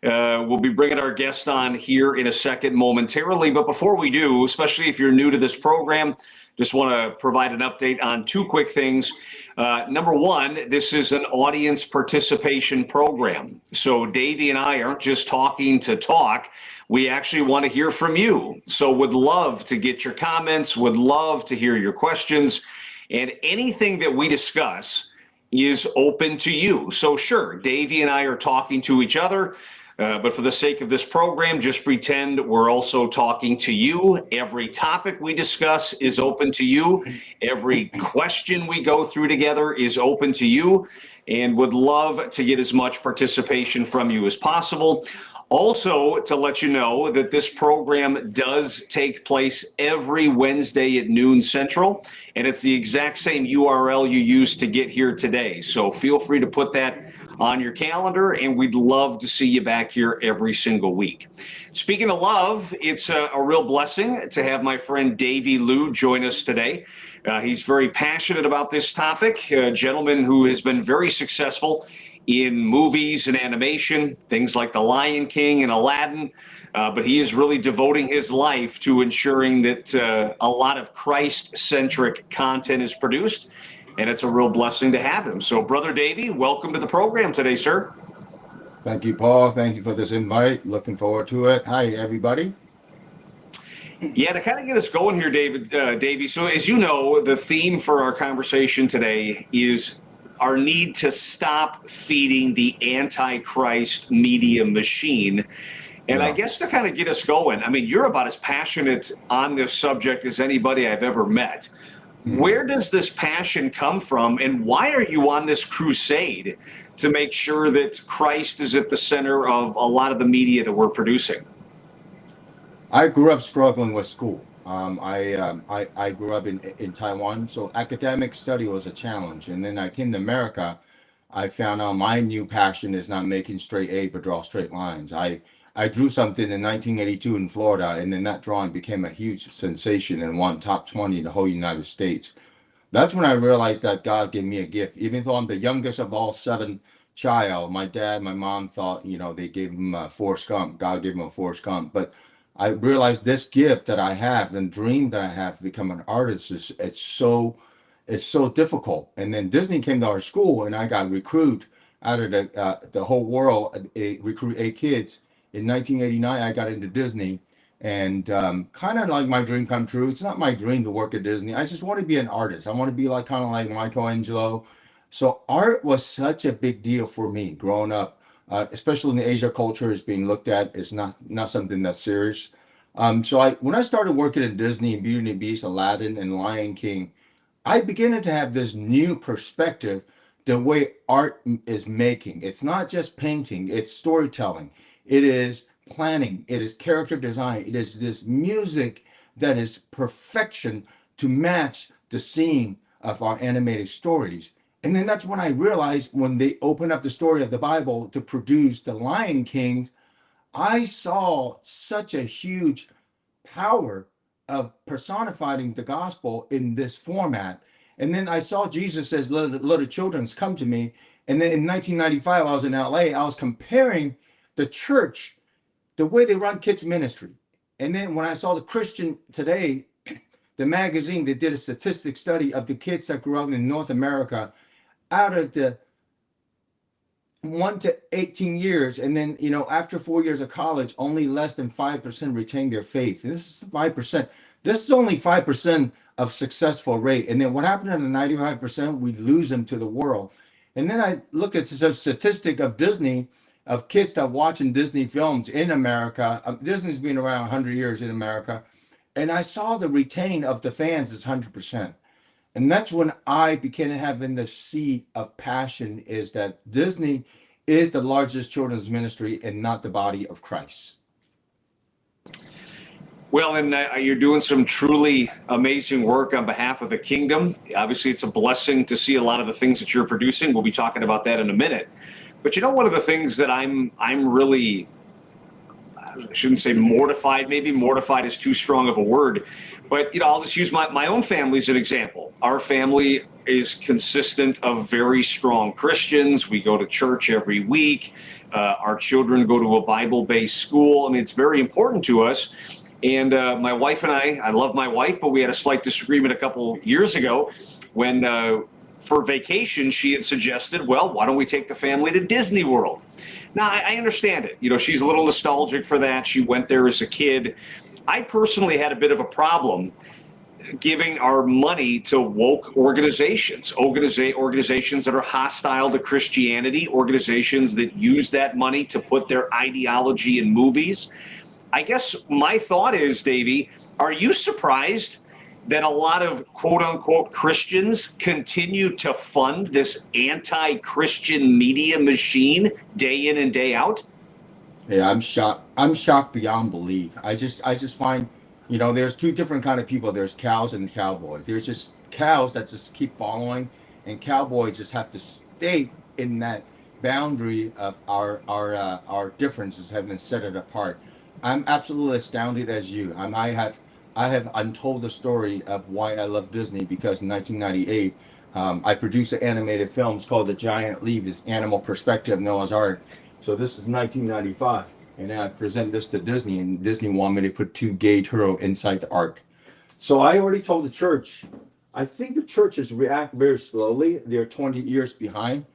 We'll be bringing our guest on here in a second momentarily. But before we do, especially if you're new to this program, just want to provide an update on two quick things. Number one, this is an audience participation program. So Davey and I aren't just talking to talk. We actually want to hear from you. So would love to get your comments, would love to hear your questions, and anything that we discuss is open to you. So sure, Davey and I are talking to each other, but for the sake of this program, just pretend we're also talking to you. Every topic we discuss is open to you. Every question we go through together is open to you, and would love to get as much participation from you as possible. Also, to let you know that this program does take place every Wednesday at noon Central, and it's the exact same URL you used to get here today. So feel free to put that on your calendar, and we'd love to see you back here every single week. Speaking of love, it's a real blessing to have my friend Davey Liu join us today. He's very passionate about this topic, a gentleman who has been very successful in movies and animation, things like The Lion King and Aladdin, but he is really devoting his life to ensuring that a lot of Christ-centric content is produced, and it's a real blessing to have him. So, Brother Davey, welcome to the program today, sir. Thank you, Paul. Thank you for this invite. Looking forward to it. Hi, everybody. Yeah, to kind of get us going here, Davey, so as you know, the theme for our conversation today is our need to stop feeding the Antichrist media machine. And I guess to kind of get us going, I mean, you're about as passionate on this subject as anybody I've ever met. Where does this passion come from, and why are you on this crusade to make sure that Christ is at the center of a lot of the media that we're producing? I grew up struggling with school. I grew up in Taiwan, so academic study was a challenge. And then I came to America. I found out my new passion is not making straight A, but draw straight lines. I drew something in 1982 in Florida, and then that drawing became a huge sensation and won top 20 in the whole United States. That's when I realized that God gave me a gift. Even though I'm the youngest of all seven child, my dad, my mom thought, they gave him a Forrest Gump. God gave him a Forrest Gump. But I realized this gift that I have and dream that I have to become an artist it's so difficult. And then Disney came to our school, and I got recruited out of the whole world, recruit 8 kids. In 1989, I got into Disney, and kind of like my dream come true. It's not my dream to work at Disney. I just want to be an artist. I want to be kind of like Michelangelo. So art was such a big deal for me growing up. Especially in the Asia culture, is being looked at as not something that's serious. So when I started working at Disney and Beauty and the Beast, Aladdin, and Lion King, I began to have this new perspective the way art is making. It's not just painting, it's storytelling. It is planning, it is character design, it is this music that is perfection to match the scene of our animated stories. And then that's when I realized when they opened up the story of the Bible to produce the Lion Kings, I saw such a huge power of personifying the gospel in this format. And then I saw Jesus says, little children's come to me. And then in 1995, I was in LA, I was comparing the church, the way they run kids ministry. And then when I saw the Christian Today, the magazine, they did a statistic study of the kids that grew up in North America, out of the 1 to 18 years, and then after 4 years of college, only less than 5% retain their faith. And this is 5%. This is only 5% of successful rate. And then what happened to the 95%? We lose them to the world. And then I look at the statistic of Disney, of kids that watching Disney films in America. Disney's been around 100 years in America, and I saw the retain of the fans is 100%. And that's when I began having the seed of passion, is that Disney is the largest children's ministry and not the body of Christ. Well, and you're doing some truly amazing work on behalf of the kingdom. Obviously, it's a blessing to see a lot of the things that you're producing. We'll be talking about that in a minute. But one of the things that I'm really I shouldn't say mortified, maybe mortified is too strong of a word, but I'll just use my own family as an example. Our family is consistent of very strong Christians. We go to church every week. Our children go to a Bible-based school. I mean, it's very important to us. And my wife and I love my wife, but we had a slight disagreement a couple years ago when for vacation, she had suggested, well, why don't we take the family to Disney World? Now, I understand it. She's a little nostalgic for that. She went there as a kid. I personally had a bit of a problem giving our money to woke organizations that are hostile to Christianity, organizations that use that money to put their ideology in movies. I guess my thought is, Davey, are you surprised that a lot of quote unquote Christians continue to fund this anti-Christian media machine day in and day out? Yeah, I'm shocked. I'm shocked beyond belief. I just find, there's two different kind of people. There's cows and cowboys. There's just cows that just keep following, and cowboys just have to stay in that boundary of our differences have been set it apart. I'm absolutely astounded as you. I have untold the story of why I love Disney because in 1998, I produced an animated film. It's called The Giant Leap, is Animal Perspective, Noah's Ark. So this is 1995, and I present this to Disney, and Disney wanted me to put two gay turtle inside the ark. So I already told the church. I think the churches react very slowly. They're 20 years behind.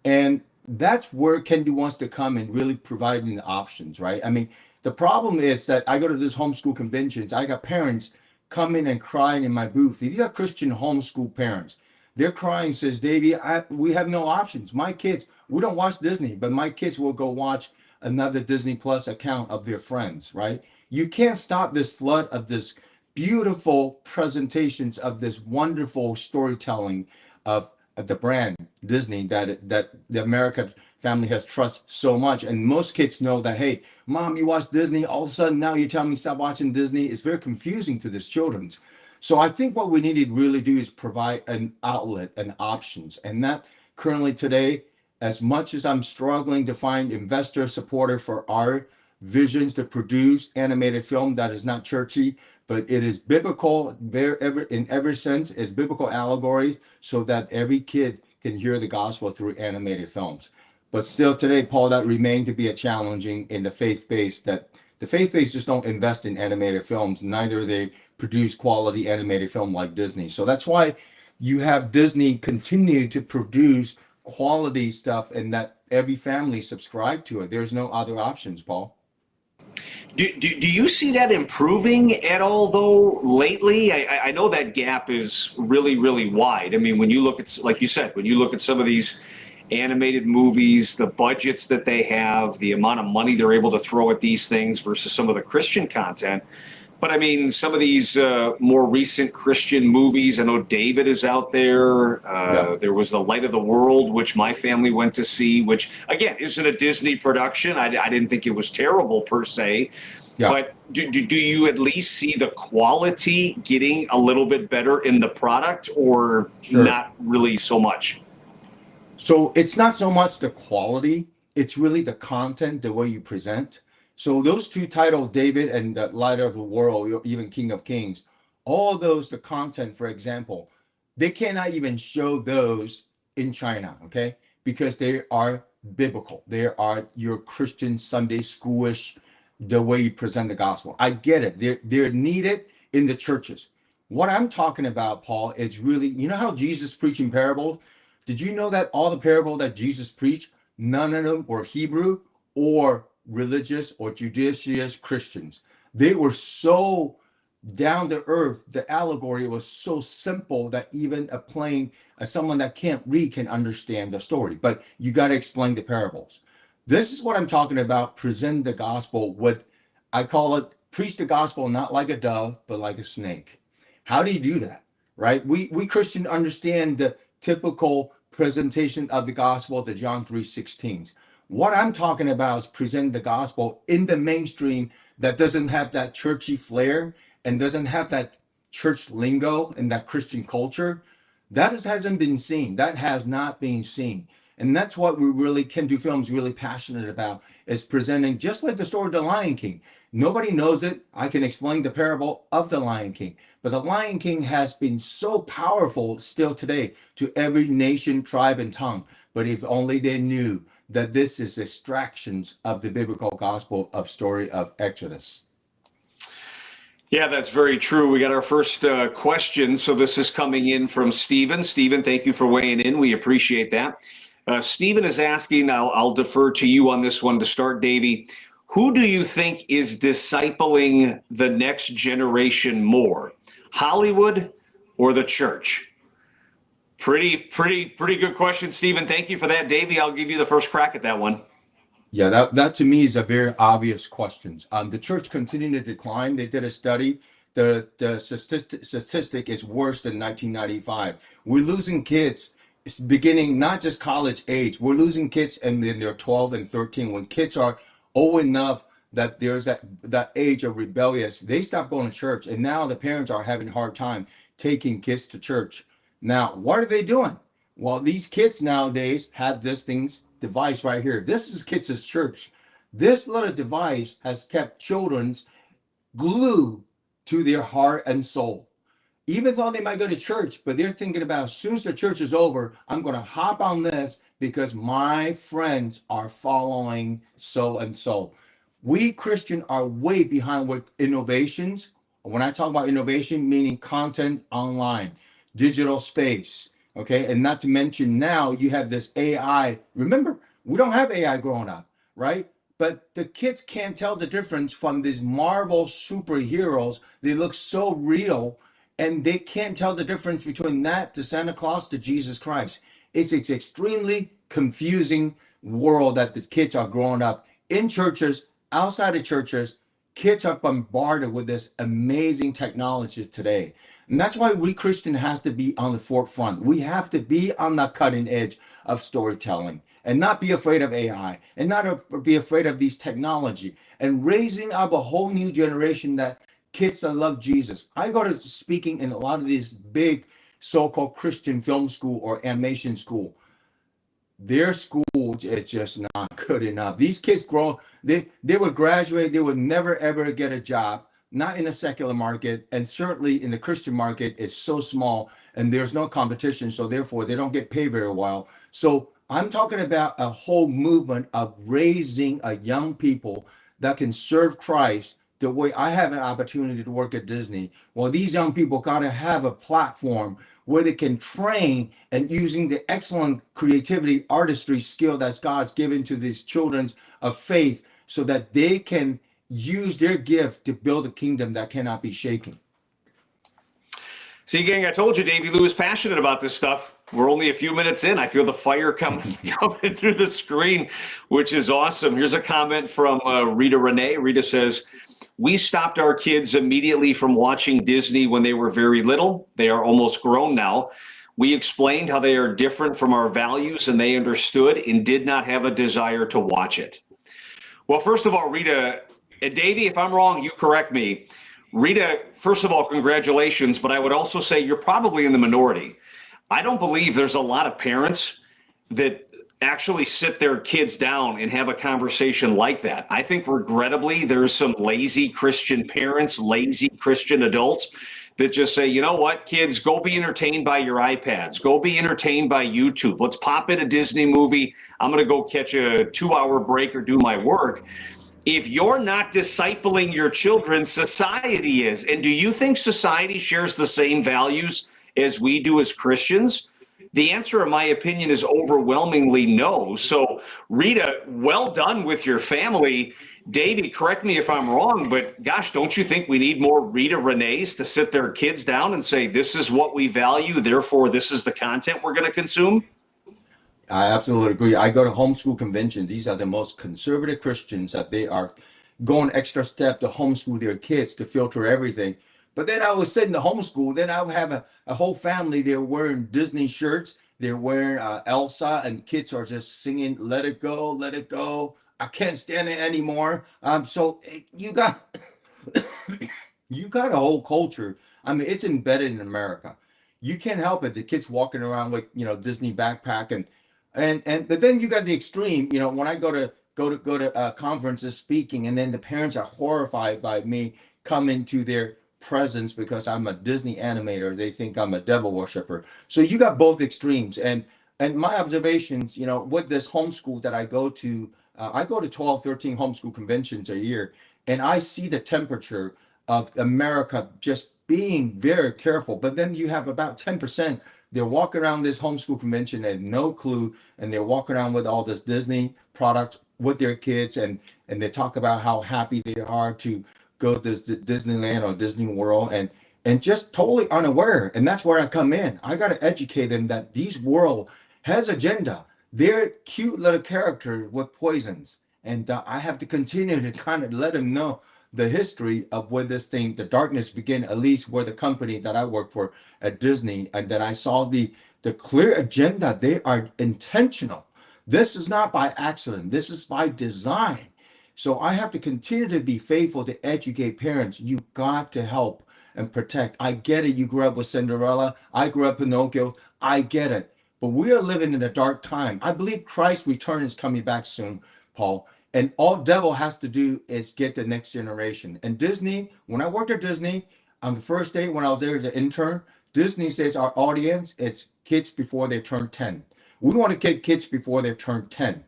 And that's where Kendi wants to come and really providing the options, right? I mean, the problem is that I go to these homeschool conventions. I got parents coming and crying in my booth. These are Christian homeschool parents. They're crying, says, Davey, we have no options. My kids, we don't watch Disney, but my kids will go watch another Disney Plus account of their friends, right? You can't stop this flood of this beautiful presentations of this wonderful storytelling of the brand Disney that the American family has trust so much. And most kids know that, hey, mom, you watch Disney, all of a sudden now you tell me stop watching Disney. It's very confusing to these children. So I think what we need to really do is provide an outlet and options. And that currently today, as much as I'm struggling to find investor supporter for our visions to produce animated film that is not churchy, but it is biblical in every sense, it's biblical allegories so that every kid can hear the gospel through animated films. But still today, Paul, that remained to be a challenging in the faith-based that the faith-based just don't invest in animated films, neither they produce quality animated film like Disney. So that's why you have Disney continue to produce quality stuff and that every family subscribe to it. There's no other options, Paul. Do you see that improving at all, though, lately? I know that gap is really, really wide. I mean, when you look at, like you said, when you look at some of these animated movies, the budgets that they have, the amount of money they're able to throw at these things versus some of the Christian content. But I mean, some of these more recent Christian movies, I know David is out there. Yeah. There was The Light of the World, which my family went to see, which, again, isn't a Disney production. I didn't think it was terrible per se. Yeah. But do you at least see the quality getting a little bit better in the product or Sure. not really so much? So it's not so much the quality, it's really the content, the way you present. So those two titles, David and the Light of the World, or even King of Kings, all those, the content, for example, they cannot even show those in China, okay? Because they are biblical. They are your Christian Sunday schoolish, the way you present the gospel. I get it. They're needed in the churches. What I'm talking about, Paul, is really, you know how Jesus preached in parables? Did you know that all the parables that Jesus preached, none of them were Hebrew or religious or judicious Christians? They were so down to earth. The allegory was so simple that even someone that can't read can understand the story. But you got to explain the parables. This is what I'm talking about. Present the gospel with, I call it, preach the gospel not like a dove, but like a snake. How do you do that? Right? We Christians understand the typical presentation of the gospel, the John 3:16. What I'm talking about is present the gospel in the mainstream that doesn't have that churchy flair and doesn't have that church lingo and that Christian culture. That hasn't been seen. That has not been seen. And that's what we really can do films really passionate about, is presenting just like the story of the Lion King. Nobody knows it. I can explain the parable of the Lion King. But the Lion King has been so powerful still today to every nation, tribe, and tongue. But if only they knew that this is extractions of the biblical gospel of story of Exodus. Yeah, that's very true. We got our first question. So this is coming in from Stephen. Stephen, thank you for weighing in. We appreciate that. Stephen is asking, I'll defer to you on this one to start, Davey. Who do you think is discipling the next generation more, Hollywood or the church? Pretty good question, Stephen. Thank you for that. Davey, I'll give you the first crack at that one. Yeah, that to me is a very obvious question. The church continued to decline. They did a study. The statistic is worse than 1995. We're losing kids beginning not just college age. We're losing kids and then they're 12 and 13. When kids are old enough that there's that age of rebellious, they stop going to church. And now the parents are having a hard time taking kids to church. Now, what are they doing? Well, these kids nowadays have this device right here. This is kids' church. This little device has kept children's glued to their heart and soul. Even though they might go to church, but they're thinking about as soon as the church is over, I'm going to hop on this because my friends are following so and so. We Christian are way behind with innovations. When I talk about innovation, meaning content online, digital space, okay? And not to mention now you have this AI. Remember, we don't have AI growing up, right? But the kids can't tell the difference from these Marvel superheroes. They look so real, and they can't tell the difference between that to Santa Claus to Jesus Christ. It's an extremely confusing world that the kids are growing up in churches, outside of churches. Kids are bombarded with this amazing technology today. And that's why we Christian has to be on the forefront. We have to be on the cutting edge of storytelling and not be afraid of AI and not be afraid of these technology and raising up a whole new generation that kids that love Jesus. I go to speaking in a lot of these big so-called Christian film school or animation school. Their school is just not good enough. These kids grow, they would graduate, they would never ever get a job, not in the secular market, and certainly in the Christian market, it's so small and there's no competition, so therefore they don't get paid very well. So I'm talking about a whole movement of raising a young people that can serve Christ the way I have an opportunity to work at Disney. Well, these young people got to have a platform where they can train and using the excellent creativity, artistry skill that God's given to these children of faith so that they can use their gift to build a kingdom that cannot be shaken. See, gang, I told you Davey Lou is passionate about this stuff. We're only a few minutes in. I feel the fire coming through the screen, which is awesome. Here's a comment from Rita Renee. Rita says, we stopped our kids immediately from watching Disney when they were very little. They are almost grown now. We explained how they are different from our values, and they understood and did not have a desire to watch it. Well, first of all, Rita, and Davey, if I'm wrong, you correct me. Rita, first of all, congratulations, but I would also say you're probably in the minority. I don't believe there's a lot of parents that actually sit their kids down and have a conversation like that. I think regrettably, there's some lazy Christian parents, lazy Christian adults that just say, you know what, kids, go be entertained by your iPads. Go be entertained by YouTube. Let's pop in a Disney movie. I'm going to go catch a 2-hour break or do my work. If you're not discipling your children, society is. And do you think society shares the same values as we do as Christians? The answer, in my opinion, is overwhelmingly no. So, Rita, well done with your family. Davey, correct me if I'm wrong, but gosh, don't you think we need more Rita Renees to sit their kids down and say, this is what we value, therefore this is the content we're going to consume? I absolutely agree. I go to homeschool convention. These are the most conservative Christians that they are going extra step to homeschool their kids to filter everything. But then I was sitting in the homeschool, then I would have a whole family. They're wearing Disney shirts. They're wearing Elsa, and kids are just singing, let it go, let it go. I can't stand it anymore. So you got you got a whole culture. I mean, it's embedded in America. You can't help it. The kids walking around with, Disney backpack and And but then you got the extreme, when I go to conferences speaking, and then the parents are horrified by me coming to their presence because I'm a Disney animator. They think I'm a devil worshiper. So you got both extremes. And my observations, with this homeschool that I go to 12, 13 homeschool conventions a year, and I see the temperature of America just being very careful. But then you have about 10%. They're walking around this homeschool convention, they have no clue, and they're walking around with all this Disney product with their kids, and they talk about how happy they are to go to Disneyland or Disney World, and just totally unaware. And that's where I come in. I got to educate them that these world has agenda. They're cute little characters with poisons, and I have to continue to kind of let them know the history of where this thing, the darkness began, at least where the company that I work for at Disney, and that I saw the clear agenda. They are intentional. This is not by accident. This is by design. So I have to continue to be faithful to educate parents. You got to help and protect. I get it. You grew up with Cinderella. I grew up in Pinocchio. I get it. But we are living in a dark time. I believe Christ's return is coming back soon, Paul. And all devil has to do is get the next generation. And Disney, when I worked at Disney, on the first day when I was there as an intern, Disney says our audience, it's kids before they turn 10. We want to get kids before they turn 10.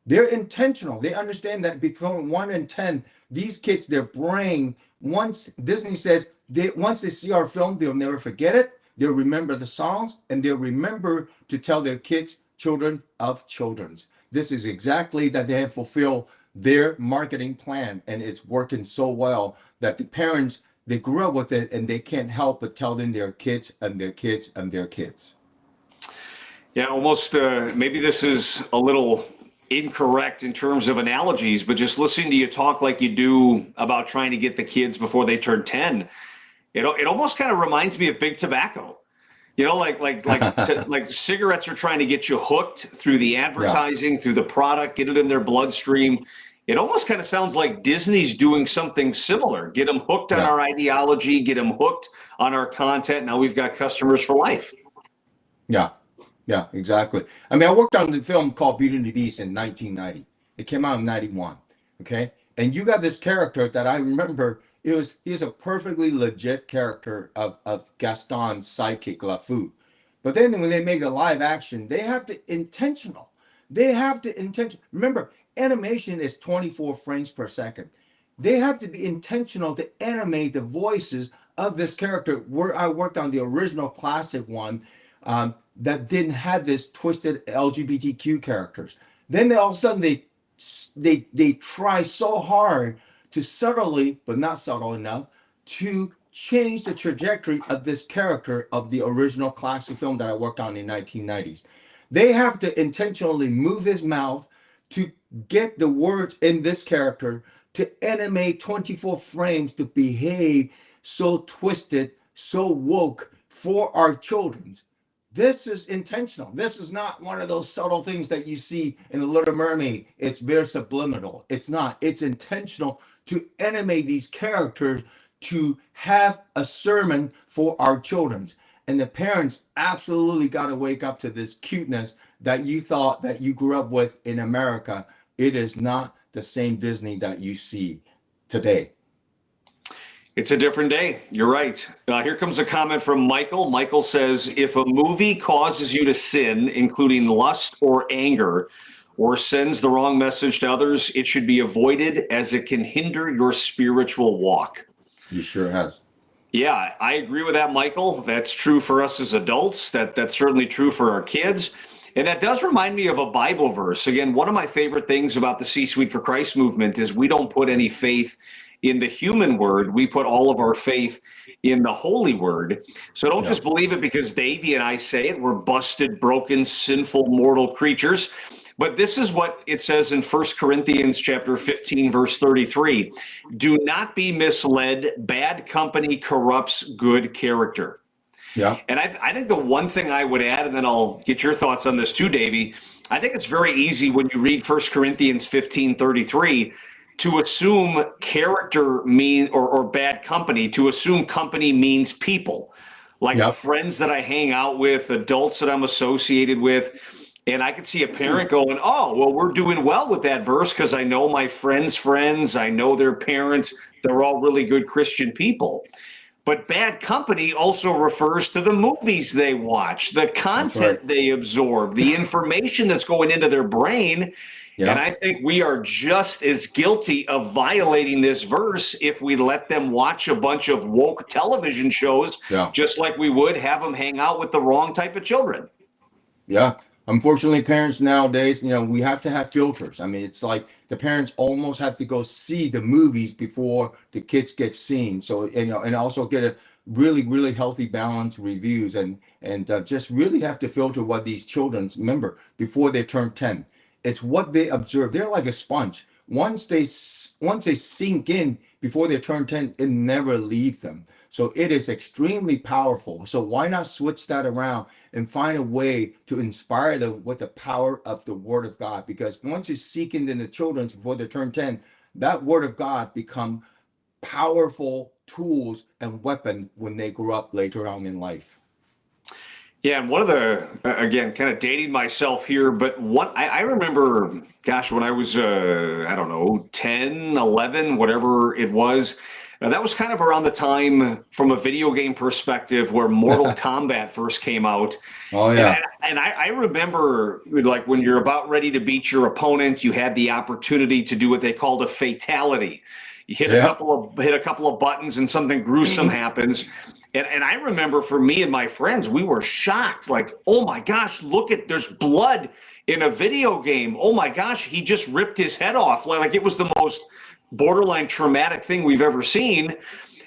They're intentional. They understand that between 1 and 10, these kids, their brain, once Disney says, once they see our film, they'll never forget it. They'll remember the songs, and they'll remember to tell their kids, children of children's. This is exactly that they have fulfilled their marketing plan, and it's working so well that the parents, they grew up with it, and they can't help but tell them their kids and their kids and their kids. Yeah, almost maybe this is a little incorrect in terms of analogies, but just listening to you talk like you do about trying to get the kids before they turn 10, it almost kind of reminds me of big tobacco. Like cigarettes are trying to get you hooked through the advertising, through the product, get it in their bloodstream. It almost kind of sounds like Disney's doing something similar. Get them hooked on our ideology, get them hooked on our content. Now we've got customers for life. Yeah. Yeah, exactly. I mean, I worked on the film called Beauty and the Beast in 1990. It came out in 91. Okay. And you got this character that I remember, he's a perfectly legit character of Gaston's sidekick, LeFou. But then when they make a live action, they have to intentional. Remember, animation is 24 frames per second. They have to be intentional to animate the voices of this character. Where I worked on the original classic one, that didn't have this twisted LGBTQ characters. Then all of a sudden they try so hard to subtly, but not subtle enough, to change the trajectory of this character of the original classic film that I worked on in 1990s. They have to intentionally move his mouth to get the words in this character to animate 24 frames to behave so twisted, so woke for our children. This is intentional. This is not one of those subtle things that you see in The Little Mermaid. It's very subliminal. It's not. It's intentional to animate these characters to have a sermon for our children. And the parents absolutely got to wake up to this cuteness that you thought that you grew up with in America. It is not the same Disney that you see today. It's a different day. You're right. Here comes a comment from Michael. Michael says, if a movie causes you to sin, including lust or anger, or sends the wrong message to others, it should be avoided as it can hinder your spiritual walk. You sure has. Yeah, I agree with that, Michael. That's true for us as adults. That's certainly true for our kids. And that does remind me of a Bible verse. Again, one of my favorite things about the C-Suite for Christ movement is we don't put any faith in the human word. We put all of our faith in the holy word. So don't just believe it because Davey and I say it. We're busted, broken, sinful, mortal creatures. But this is what it says in 1 Corinthians chapter 15, verse 33. Do not be misled. Bad company corrupts good character. Yeah. And I think the one thing I would add, and then I'll get your thoughts on this too, Davey, I think it's very easy when you read 1 Corinthians 15, 33, to assume character or bad company, to assume company means people, like friends that I hang out with, adults that I'm associated with. And I could see a parent going, oh, well, we're doing well with that verse because I know my friends' friends, I know their parents, they're all really good Christian people. But bad company also refers to the movies they watch, the That's right. content they absorb, the information that's going into their brain. And Yeah. I think we are just as guilty of violating this verse if we let them watch a bunch of woke television shows, Yeah. just like we would have them hang out with the wrong type of children. Yeah. Unfortunately, parents nowadays, we have to have filters. I mean, it's like the parents almost have to go see the movies before the kids get seen. So, and also get a really, really healthy, balanced reviews and just really have to filter what these children remember before they turn 10. It's what they observe. They're like a sponge. Once they sink in before they turn 10, it never leaves them. So it is extremely powerful. So why not switch that around and find a way to inspire them with the power of the Word of God? Because once you seek into the children before they turn 10, that Word of God become powerful tools and weapons when they grow up later on in life. Yeah, and one of the, again, kind of dating myself here, but I remember, gosh, when I was, I don't know, 10, 11, whatever it was, that was kind of around the time from a video game perspective where Mortal Kombat first came out. Oh And, yeah. I remember, like, when you're about ready to beat your opponent, you had the opportunity to do what they called a fatality. You hit Yeah. hit a couple of buttons and something gruesome happens. And I remember for me and my friends, we were shocked. Like, oh my gosh, look at, there's blood in a video game. Oh my gosh, he just ripped his head off. Like it was the most borderline traumatic thing we've ever seen.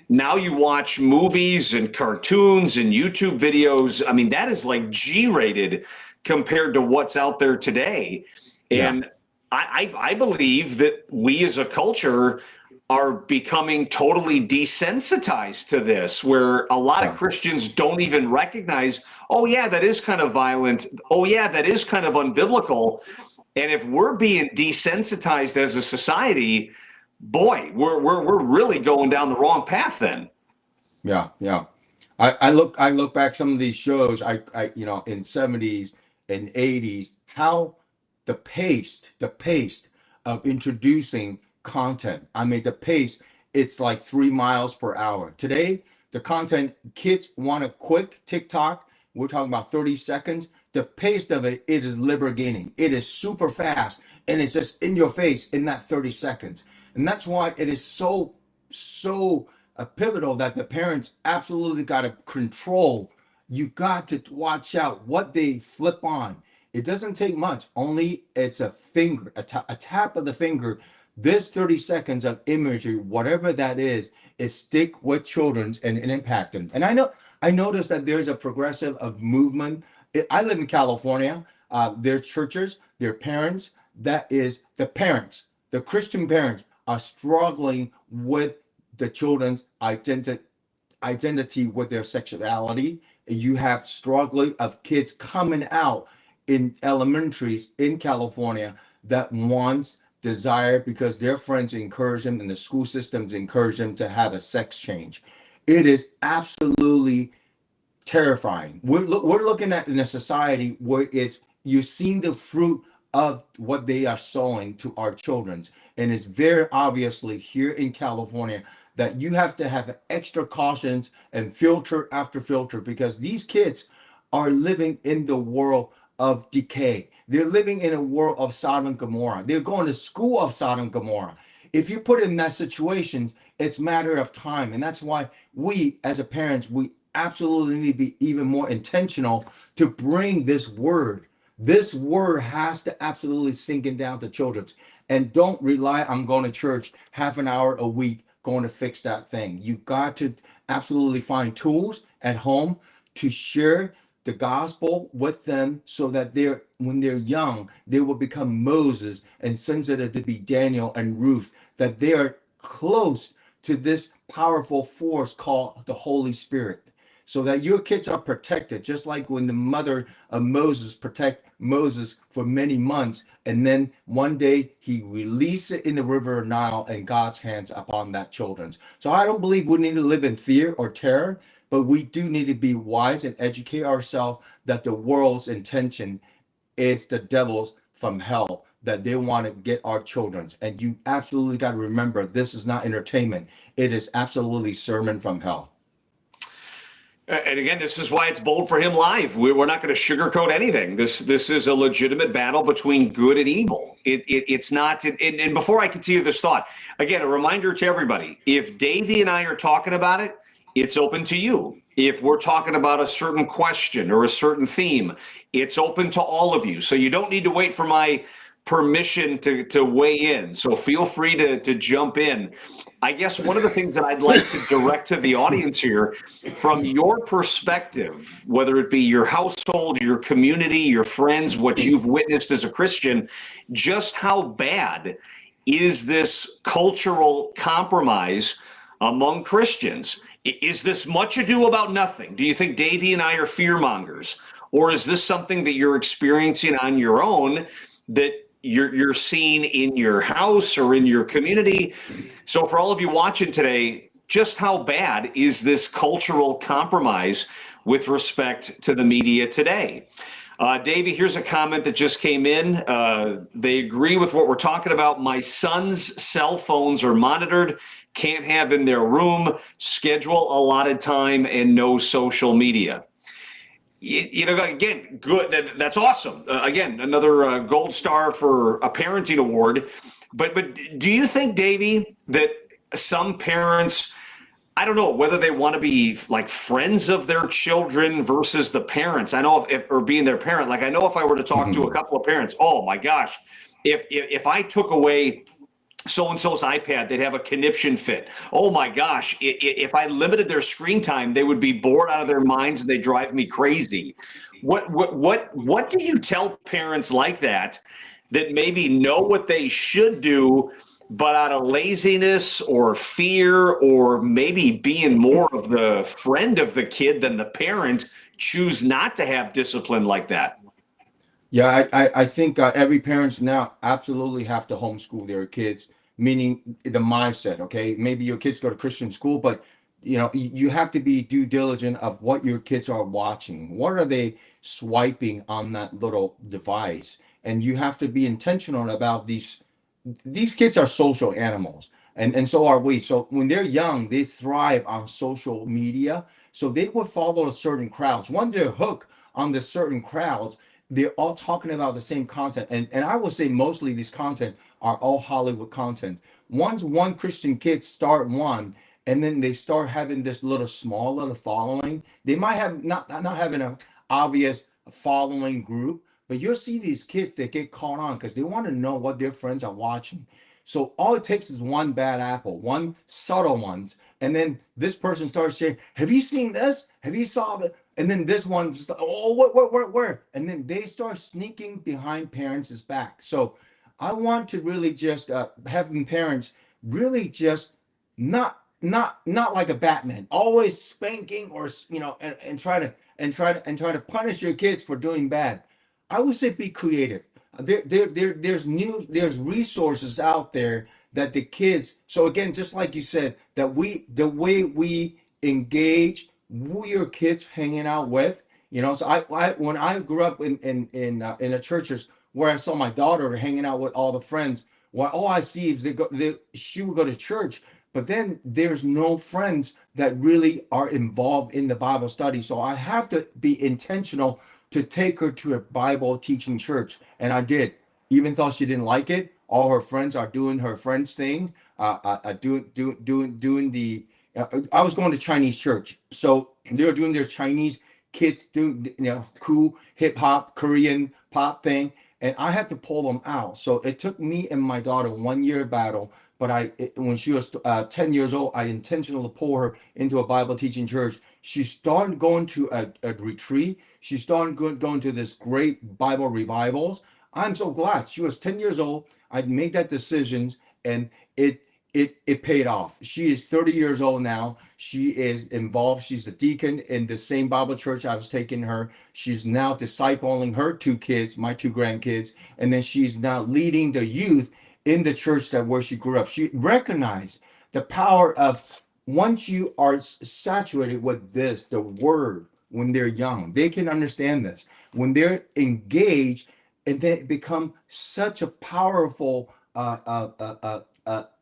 Now you watch movies and cartoons and YouTube videos. I mean, that is like G-rated compared to what's out there today. Yeah. And I believe that we as a culture are becoming totally desensitized to this, where a lot of Yeah. Christians don't even recognize, oh, yeah, that is kind of violent. Oh, yeah, that is kind of unbiblical. And if we're being desensitized as a society, boy, we're really going down the wrong path then. Yeah, yeah. I look back some of these shows in 70s and 80s, how the pace of introducing content. I mean the pace, it's like 3 miles per hour. Today, the content kids want a quick TikTok. We're talking about 30 seconds. The pace of it is Lamborghini. It is super fast and it's just in your face in that 30 seconds. And that's why it is so pivotal that the parents absolutely got to control. You got to watch out what they flip on. It doesn't take much. Only it's a finger, a tap of the finger. This 30 seconds of imagery, whatever that is stick with children's and impact them. And I noticed that there's a progressive of movement. I live in California. There's churches, their parents. That is the parents, the Christian parents are struggling with the children's identity with their sexuality. You have struggling of kids coming out in elementaries in California that wants desire because their friends encourage them and the school systems encourage them to have a sex change. It is absolutely terrifying. We're looking at in a society where it's you've seen the fruit of what they are sowing to our children's, and it's very obviously here in California that you have to have extra cautions and filter after filter because these kids are living in the world of decay. They're living in a world of Sodom and Gomorrah. They're going to school of Sodom and Gomorrah. If you put in that situation, it's a matter of time. And that's why we, as a parents, we absolutely need to be even more intentional to bring this word. This word has to absolutely sink in down to children. And don't rely on going to church half an hour a week going to fix that thing. You got to absolutely find tools at home to share the gospel with them so that when they're young, they will become Moses and sensitive to be Daniel and Ruth, that they are close to this powerful force called the Holy Spirit. So that your kids are protected, just like when the mother of Moses protect Moses for many months, and then one day he released it in the river Nile and God's hands upon that children's. So I don't believe we need to live in fear or terror, but we do need to be wise and educate ourselves that the world's intention it's the devils from hell that they want to get our children. And you absolutely got to remember, this is not entertainment. It is absolutely sermon from hell. And again, this is why it's Bold for Him Live. We're not going to sugarcoat anything. This is a legitimate battle between good and evil. It's not. And before I continue this thought, again, a reminder to everybody: if Davey and I are talking about it, it's open to you. If we're talking about a certain question or a certain theme, it's open to all of you. So you don't need to wait for my permission to weigh in. So feel free to jump in. I guess one of the things that I'd like to direct to the audience here, from your perspective, whether it be your household, your community, your friends, what you've witnessed as a Christian, just how bad is this cultural compromise among Christians? Is this much ado about nothing? Do you think Davey and I are fearmongers? Or is this something that you're experiencing on your own that you're seeing in your house or in your community? So for all of you watching today, just how bad is this cultural compromise with respect to the media today? Davey, here's a comment that just came in. They agree with what we're talking about. My son's cell phones are monitored, can't have in their room, schedule allotted time, and no social media. You know, again, good. That's awesome. Again, another gold star for a parenting award. But do you think, Davey, that some parents, I don't know whether they want to be like friends of their children versus the parents? I know if or being their parent. Like I know if I were to talk to a couple of parents, oh my gosh, if I took away so-and-so's iPad, they'd have a conniption fit. Oh my gosh, if I limited their screen time, they would be bored out of their minds and they drive me crazy. What do you tell parents like that maybe know what they should do, but out of laziness or fear, or maybe being more of the friend of the kid than the parent, choose not to have discipline like that? Yeah, I think every parents now absolutely have to homeschool their kids, meaning the mindset. Okay, maybe your kids go to Christian school, but you have to be due diligent of what your kids are watching. What are they swiping on that little device? And you have to be intentional about these kids are social animals, and so are we. So when they're young, they thrive on social media, so they would follow a certain crowds. Once they're hooked on the certain crowds, they're all talking about the same content, and I would say mostly these content are all Hollywood content. Once one Christian kid start one, and then they start having this little following, they might have not having an obvious following group, but you'll see these kids that get caught on because they want to know what their friends are watching. So all it takes is one bad apple, one subtle ones, and then this person starts saying, "Have you seen this? Have you saw that?" And then this one just, "Oh, what, where?" And then they start sneaking behind parents' back. So I want to really just having parents really just not like a Batman, always spanking or and try to punish your kids for doing bad. I would say be creative. There's resources out there that the kids. So again, just like you said, that the way we engage, who your kids hanging out with. So I when I grew up in a churches where I saw my daughter hanging out with all the friends, well, all I see is she would go to church, but then there's no friends that really are involved in the Bible study. So I have to be intentional to take her to a Bible teaching church. And I did, even though she didn't like it. All her friends are doing her friends thing, doing the, I was going to Chinese church. So they were doing their Chinese kids do, cool hip hop, Korean pop thing. And I had to pull them out. So it took me and my daughter 1 year battle. But when she was 10 years old, I intentionally pull her into a Bible teaching church. She started going to a retreat. She started going to this great Bible revivals. I'm so glad she was 10 years old. I made that decision, and it paid off. She is 30 years old now. She is involved. She's a deacon in the same Bible church I was taking her. She's now discipling her two kids, my two grandkids, and then she's now leading the youth in the church where she grew up. She recognized the power of, once you are saturated with the word, when they're young, they can understand this. When they're engaged, and then it become such a powerful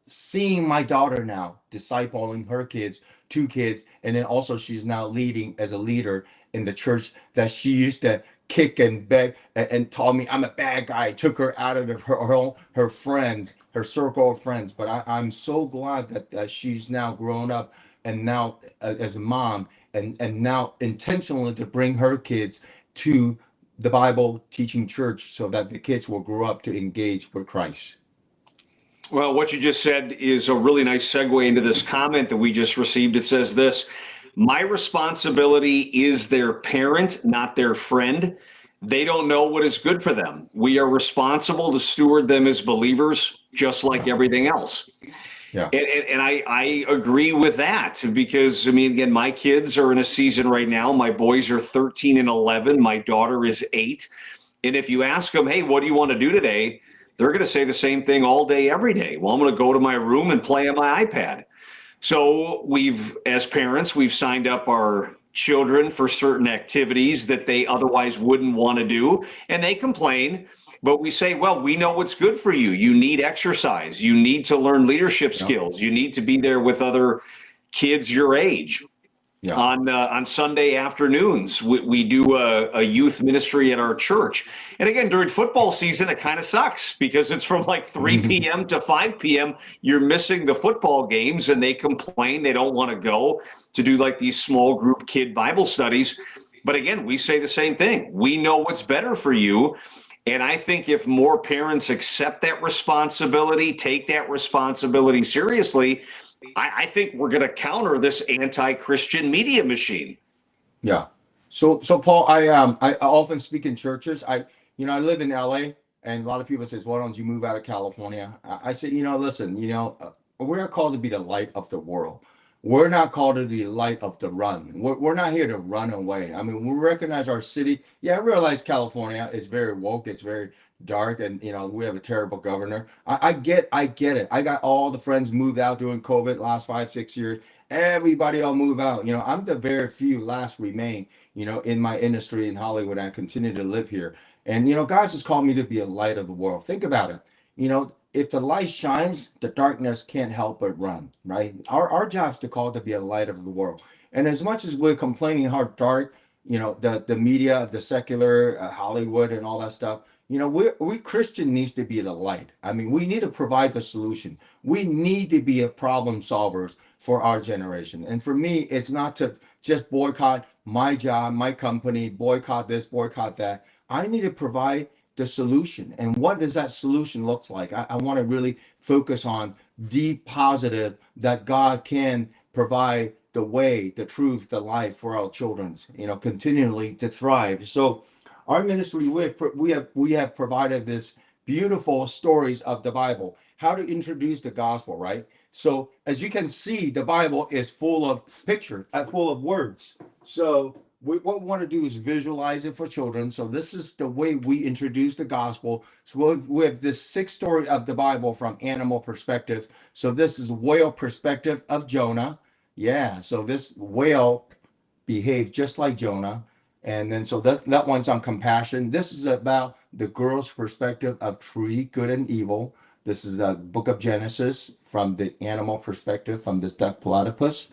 seeing my daughter now discipling her kids, two kids, and then also she's now leading as a leader in the church that she used to kick and beg and told me I'm a bad guy. Took her out of her friends, her circle of friends. But I'm so glad that she's now grown up and now as a mom and now intentionally to bring her kids to the Bible teaching church so that the kids will grow up to engage with Christ. Well, what you just said is a really nice segue into this comment that we just received. It says this: my responsibility is their parent, not their friend. They don't know what is good for them. We are responsible to steward them as believers, just like everything else. Yeah. And I agree with that because, I mean, again, my kids are in a season right now. My boys are 13 and 11. My daughter is 8. And if you ask them, hey, what do you want to do today? They're going to say the same thing all day, every day. Well, I'm going to go to my room and play on my iPad. So as parents, we've signed up our children for certain activities that they otherwise wouldn't want to do. And they complain, but we say, well, we know what's good for you. You need exercise. You need to learn leadership skills. You need to be there with other kids your age. Yeah. On Sunday afternoons, we do a youth ministry at our church. And again, during football season, it kind of sucks because it's from like 3 p.m. to 5 p.m. You're missing the football games, and they complain they don't want to go to do like these small group kid Bible studies. But again, we say the same thing. We know what's better for you. And I think if more parents accept that responsibility, take that responsibility seriously, I think we're going to counter this anti-Christian media machine. Yeah. So Paul, I often speak in churches. I live in LA, and a lot of people says, why don't you move out of California? I said, listen, we're not called to be the light of the world. We're not called to be the light of the run. We're not here to run away. I mean, we recognize our city. Yeah, I realize California is very woke. It's very dark, and we have a terrible governor. I get it. I got all the friends moved out during COVID last 5-6 years. Everybody all move out. I'm the very few last remain, in my industry in Hollywood. I continue to live here. And God has called me to be a light of the world. Think about it. If the light shines, the darkness can't help but run, right? Our job's to call to be a light of the world. And as much as we're complaining how dark, the media, the secular Hollywood and all that stuff, we Christian needs to be the light. I mean, we need to provide the solution. We need to be a problem solvers for our generation. And for me, it's not to just boycott my job, my company, boycott this, boycott that. I need to provide the solution. And what does that solution look like? I want to really focus on the positive that God can provide the way, the truth, the life for our children, continually to thrive. So our ministry, we have provided this beautiful stories of the Bible, how to introduce the gospel, right? So as you can see, the Bible is full of pictures, full of words. So what we want to do is visualize it for children. So this is the way we introduce the gospel. So we have this 6 story of the Bible from animal perspectives. So this is whale perspective of Jonah. Yeah, so this whale behaved just like Jonah. And then so that one's on compassion. This is about the girl's perspective of tree, good and evil. This is the book of Genesis from the animal perspective, from this duck platypus.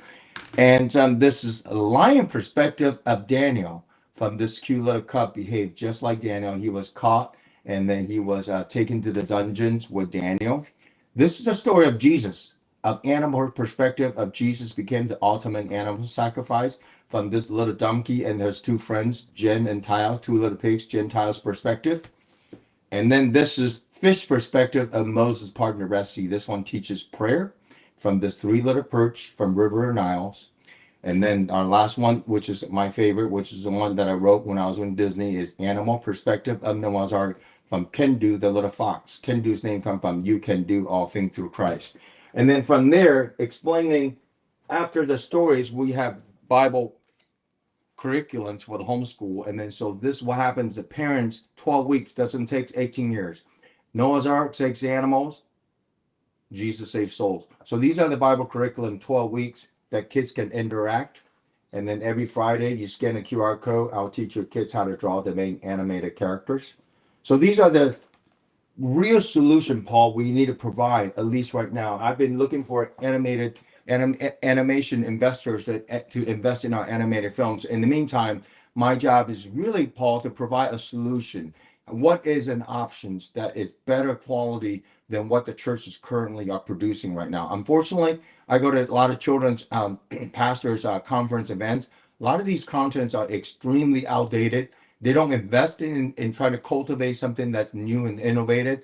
And this is a lion perspective of Daniel, from this cute little cub behaved just like Daniel. He was caught and then he was taken to the dungeons with Daniel. This is the story of Jesus, of animal perspective of Jesus became the ultimate animal sacrifice, from this little donkey and his 2 friends, Jen and Tile, 2 little pigs, Gentiles perspective. And then this is fish perspective of Moses' part in the Red Sea. This one teaches prayer from this 3 little perch from River Niles. And then our last one, which is my favorite, which is the one that I wrote when I was in Disney, is animal perspective of Noah's Ark from Kendu, the little fox. Kendu's name comes from you can do all things through Christ. And then from there, explaining after the stories, we have Bible curriculums for the homeschool. And then so this is what happens. The parents, 12 weeks, doesn't take 18 years. Noah's Ark takes animals. Jesus saves souls. So these are the Bible curriculum, 12 weeks that kids can interact. And then every Friday you scan a QR code. I'll teach your kids how to draw the main animated characters. So these are the real solution, Paul, we need to provide, at least right now. I've been looking for animation investors to invest in our animated films. In the meantime, my job is really, Paul, to provide a solution. What is an options that is better quality than what the churches currently are producing right now? Unfortunately, I go to a lot of children's pastors conference events. A lot of these contents are extremely outdated. They don't invest in trying to cultivate something that's new and innovative.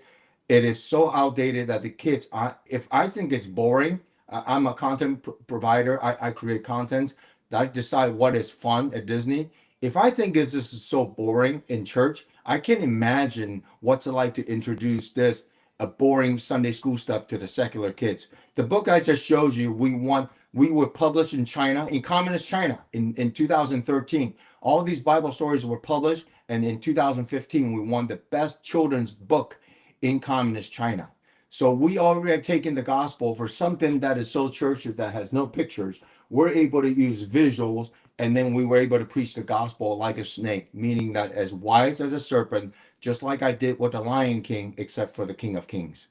It is so outdated that the kids, if I think it's boring, I'm a content provider. I create content. I decide what is fun at Disney. If I think this is so boring in church, I can't imagine what's it like to introduce this a boring Sunday school stuff to the secular kids. The book I just showed you, we were published in China, in communist China in 2013. All these Bible stories were published, and in 2015, we won the best children's book in communist China. So we already have taken the gospel for something that is so churchy that has no pictures. We're able to use visuals, and then we were able to preach the gospel like a snake, meaning that as wise as a serpent, just like I did with the Lion King, except for the King of Kings.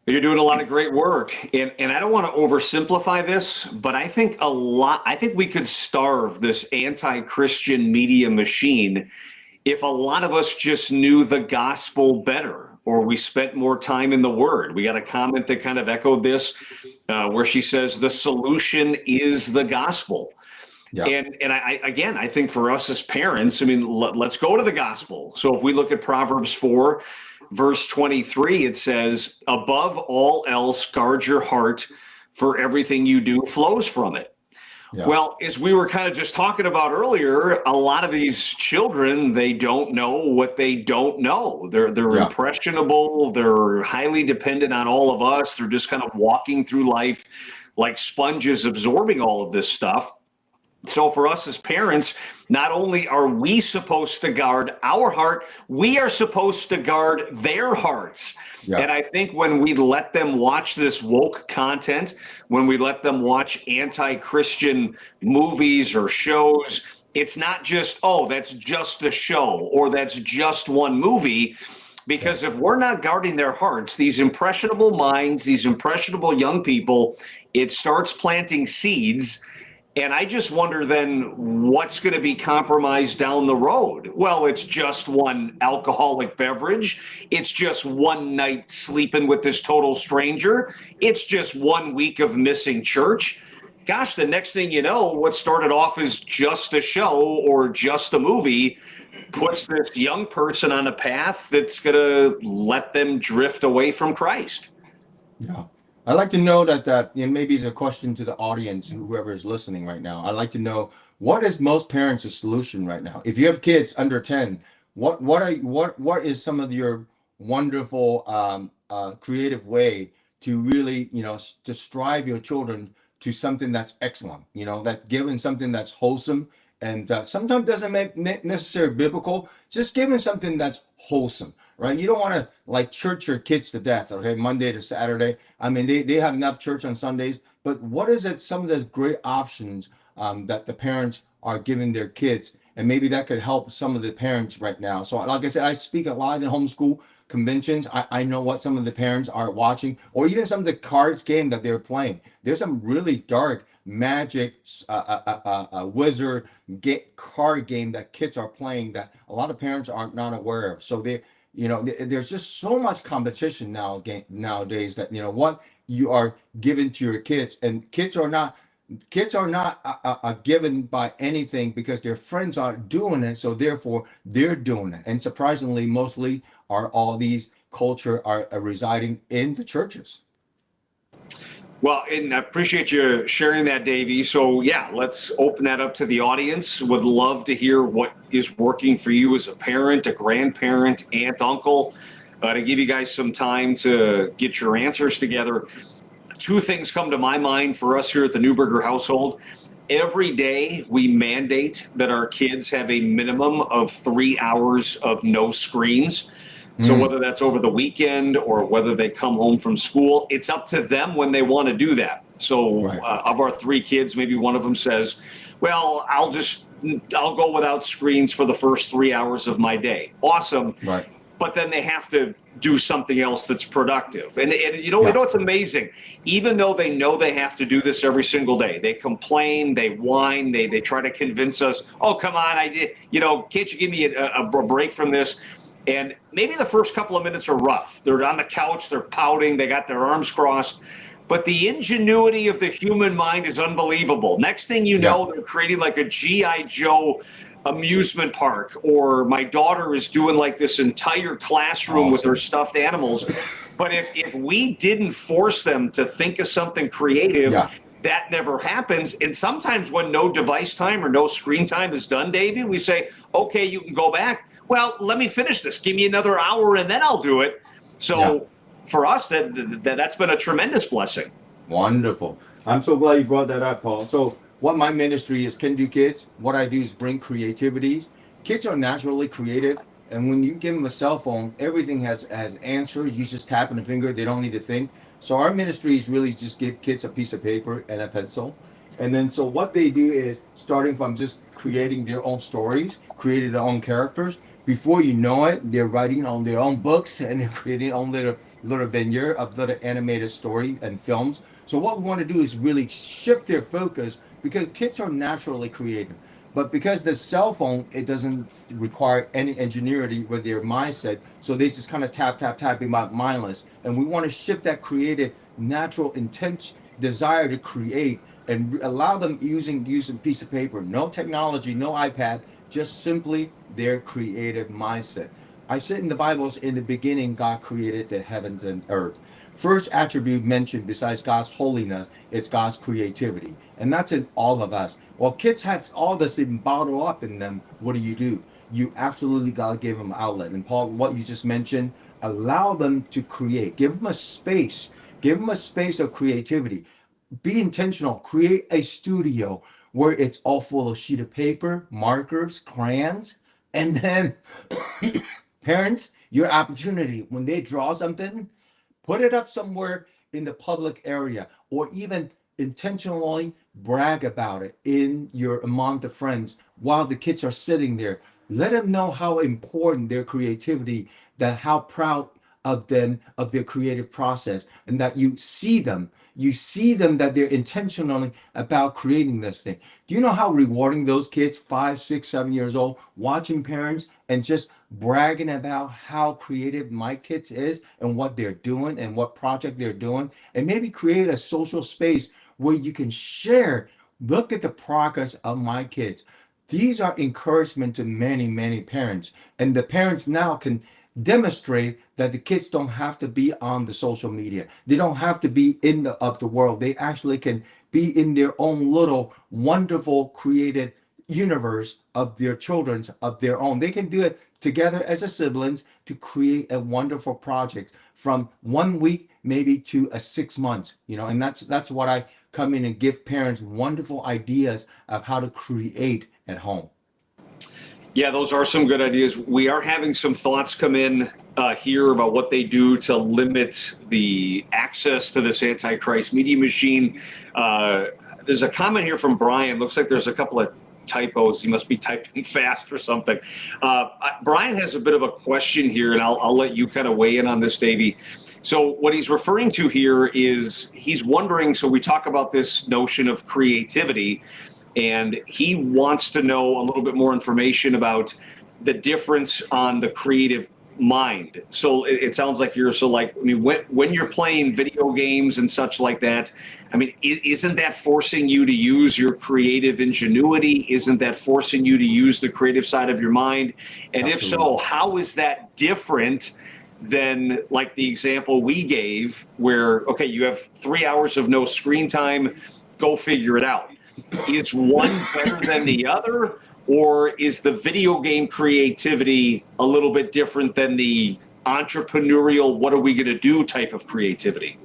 You're doing a lot of great work, and I don't want to oversimplify this, but I think we could starve this anti-Christian media machine if a lot of us just knew the gospel better, or we spent more time in the Word. We got a comment that kind of echoed this, where she says the solution is the gospel. Yeah. And I think for us as parents, I mean, let's go to the gospel. So if we look at Proverbs 4, verse 23, it says, above all else, guard your heart, for everything you do flows from it. Yeah. Well, as we were kind of just talking about earlier, a lot of these children, they don't know what they don't know. They're impressionable. They're highly dependent on all of us. They're just kind of walking through life like sponges, absorbing all of this stuff. So for us as parents, not only are we supposed to guard our heart, we are supposed to guard their hearts. Yeah. And I think when we let them watch this woke content, when we let them watch anti-Christian movies or shows, it's not just, oh, that's just a show or that's just one movie. Because if we're not guarding their hearts, these impressionable minds, these impressionable young people, it starts planting seeds. And I just wonder then what's going to be compromised down the road. Well, it's just one alcoholic beverage. It's just one night sleeping with this total stranger. It's just 1 week of missing church. Gosh, the next thing you know, what started off as just a show or just a movie puts this young person on a path that's going to let them drift away from Christ. Yeah. I'd like to know that maybe it's a question to the audience, whoever is listening right now. I'd like to know, what is most parents' solution right now? If you have kids under 10, what is some of your wonderful creative way to really, to strive your children to something that's excellent, that giving something that's wholesome and sometimes doesn't make necessarily biblical, just giving something that's wholesome. Right? You don't want to like church your kids to death, okay, Monday to Saturday. I mean, they have enough church on Sundays, but what is it, some of the great options that the parents are giving their kids? And maybe that could help some of the parents right now. So like I said, I speak a lot in homeschool conventions. I know what some of the parents are watching, or even some of the cards game that they're playing. There's some really dark magic wizard card game that kids are playing that a lot of parents are not aware of. So there's just so much competition nowadays that what you are giving to your kids, and kids are not given by anything because their friends aren't doing it, so therefore they're doing it. And surprisingly, mostly all these culture are residing in the churches. Well, and I appreciate you sharing that, Davey. So yeah, let's open that up to the audience. Would love to hear what is working for you as a parent, a grandparent, aunt, uncle, to give you guys some time to get your answers together. Two things come to my mind for us here at the Newberger household. Every day we mandate that our kids have a minimum of 3 hours of no screens. So whether that's over the weekend or whether they come home from school, it's up to them when they want to do that. So of our 3 kids, maybe one of them says, well, I'll just I'll go without screens for the first 3 hours of my day. Awesome. Right. But then they have to do something else that's productive. And you know, Yeah. it's amazing. Even though they know they have to do this every single day, they complain, they whine, they try to convince us, oh, come on, can't you give me a break from this? And maybe the first couple of minutes are rough. They're on the couch, they're pouting, they got their arms crossed. But the ingenuity of the human mind is unbelievable. Next thing you know, they're creating like a G.I. Joe amusement park, or my daughter is doing like this entire classroom with her stuffed animals. But if we didn't force them to think of something creative, that never happens. And sometimes when no device time or no screen time is done, Davey, we say, okay, you can go back. Well, let me finish this. Give me another hour and then I'll do it. So for us, that's been a tremendous blessing. Wonderful. I'm so glad you brought that up, Paul. So what my ministry is, Can Do Kids, what I do is bring creativities. Kids are naturally creative. And when you give them a cell phone, everything has answers. You just tap on the finger. They don't need to think. So our ministry is really just give kids a piece of paper and a pencil. And then so what they do is starting from just creating their own stories, creating their own characters. Before you know it, they're writing on their own books and they're creating their own little vineyard of little animated story and films. So what we want to do is really shift their focus, because kids are naturally creative. But because the cell phone, it doesn't require any ingenuity with their mindset. So they just kind of tapping about mindless. And we want to shift that creative, natural intent, desire to create, and allow them using a piece of paper, no technology, no iPad, just simply their creative mindset. I said in the Bible, in the beginning, God created the heavens and earth. First attribute mentioned besides God's holiness, it's God's creativity. And that's in all of us. Well, kids have all this bottled up in them. What do? You absolutely got to give them outlet. And Paul, what you just mentioned, allow them to create. Give them a space. Give them a space of creativity. Be intentional. Create a studio where it's all full of sheet of paper, markers, crayons, and then parents, your opportunity, when they draw something, put it up somewhere in the public area, or even intentionally brag about it in your among the friends while the kids are sitting there. Let them know how important their creativity, that how proud of them, of their creative process, and that you see them that they're intentionally about creating this thing. Do you know how rewarding those kids, 5, 6, 7 years old, watching parents and just bragging about how creative my kids is and what they're doing and what project they're doing, and maybe create a social space where you can share, look at the progress of my kids. These are encouragement to many, many parents, and the parents now can demonstrate that the kids don't have to be on the social media. They don't have to be in the world. They actually can be in their own little wonderful created universe of their children's, of their own. They can do it together as a siblings to create a wonderful project from 1 week maybe to 6 months, and that's what I come in and give parents wonderful ideas of how to create at home. Yeah, those are some good ideas. We are having some thoughts come in here about what they do to limit the access to this Antichrist media machine. There's a comment here from Brian. Looks like there's a couple of typos. He must be typing fast or something. Brian has a bit of a question here, and I'll let you kind of weigh in on this, Davey. So what he's referring to here is he's wondering, so we talk about this notion of creativity, and he wants to know a little bit more information about the difference on the creative mind. So it sounds like when you're playing video games and such like that, I mean, isn't that forcing you to use your creative ingenuity? Isn't that forcing you to use the creative side of your mind? And Absolutely. If so, how is that different than like the example we gave where, okay, you have 3 hours of no screen time, go figure it out. Is one better than the other, or is the video game creativity a little bit different than the entrepreneurial, what are we going to do type of creativity?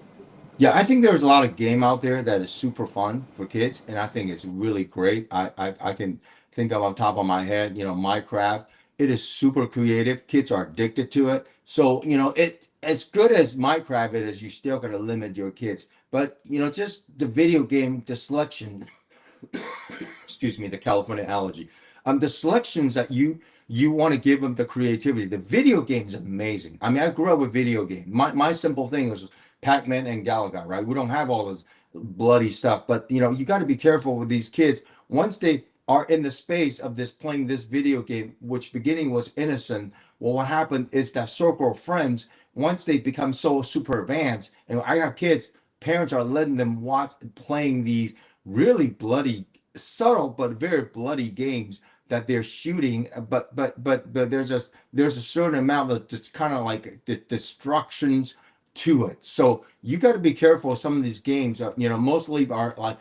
Yeah, I think there's a lot of game out there that is super fun for kids, and I think it's really great. I can think of on top of my head, Minecraft. It is super creative. Kids are addicted to it. So, it as good as Minecraft is, you still got to limit your kids. But, just the video game, the selection, excuse me, the California allergy. The selections that you want to give them the creativity. The video game's amazing. I mean, I grew up with video games. My simple thing was Pac-Man and Galaga, right? We don't have all this bloody stuff, but you know, you got to be careful with these kids. Once they are in the space of this playing this video game, which beginning was innocent, well, what happened is that circle of friends, once they become so super advanced, and I got kids, parents are letting them watch playing these really bloody, subtle but very bloody games that they're shooting, but there's a certain amount of just kind of like destructions to it. So you got to be careful of some of these games. You know, mostly are like